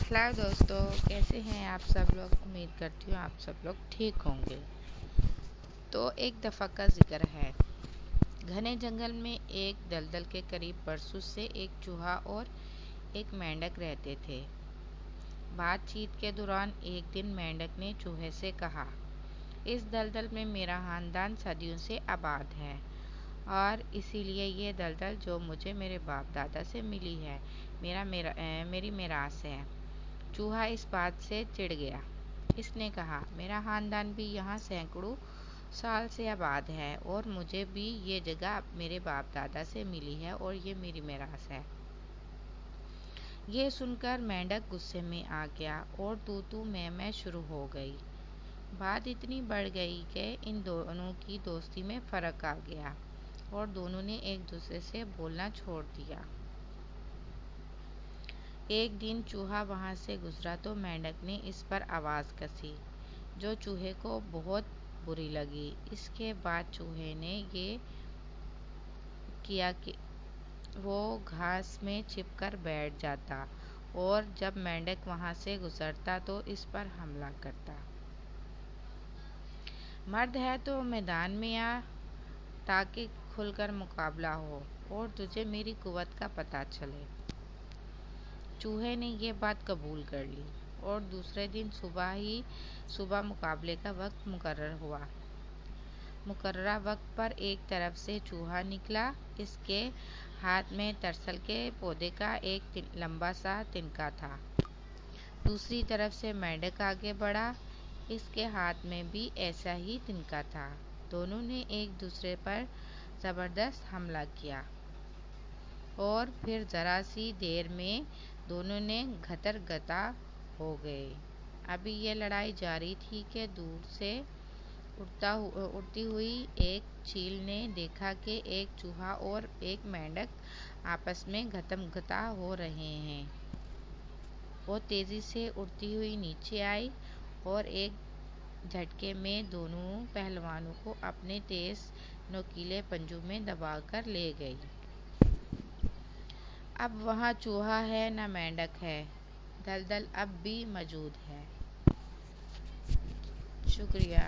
Hello दोस्तों, कैसे हैं आप सब लोग। उम्मीद करती हूँ आप सब लोग ठीक होंगे। तो एक दफ़ा का जिक्र है। घने जंगल में एक दलदल के करीब बरसों से एक चूहा और एक मेंढक रहते थे। बातचीत के दौरान एक दिन मेंढक ने चूहे से कहा, इस दलदल में मेरा खानदान सदियों से आबाद है और इसीलिए ये दलदल जो मुझे मेरे बाप दादा से मिली है मेरी मिरास है। चूहा इस बात से चिढ़ गया। इसने कहा, मेरा खानदान भी यहाँ सैकड़ों साल से आबाद है और मुझे भी ये जगह मेरे बाप दादा से मिली है और ये मेरी मिरास है। ये सुनकर मेंढक गुस्से में आ गया और तू मैं शुरू हो गई। बात इतनी बढ़ गई कि इन दोनों की दोस्ती में फर्क आ गया और दोनों ने एक दूसरे से बोलना छोड़ दिया। एक दिन चूहा वहां से गुजरा तो मेंढक ने इस पर आवाज़ कसी, जो चूहे को बहुत बुरी लगी। इसके बाद चूहे ने ये किया कि वो घास में छिपकर बैठ जाता और जब मेंढक वहां से गुजरता तो इस पर हमला करता। मर्द है तो मैदान में आ, ताकि खुलकर मुकाबला हो और तुझे मेरी कुव्वत का पता चले। चूहे ने ये बात कबूल कर ली और दूसरे दिन सुबह मुकाबले का वक्त मुकर्रर हुआ। मुकर्ररा वक्त पर एक तरफ से चूहा निकला। इसके हाथ में तरसल के पौधे का एक लंबा सा तिनका था। दूसरी तरफ से मेंढक आगे बढ़ा। इसके हाथ में भी ऐसा ही तिनका था। दोनों ने एक दूसरे पर जबरदस्त हमला किया और फिर जरा सी देर में दोनों ने घतर-घता हो गए। अभी ये लड़ाई जारी थी कि दूर से उड़ती हुई एक चील ने देखा कि एक चूहा और एक मेंढक आपस में घतम-घता हो रहे हैं। वो तेजी से उड़ती हुई नीचे आई और एक झटके में दोनों पहलवानों को अपने तेज नोकीले पंजों में दबाकर ले गई। अब वहाँ चूहा है न मेंढक है। दलदल अब भी मौजूद है। शुक्रिया।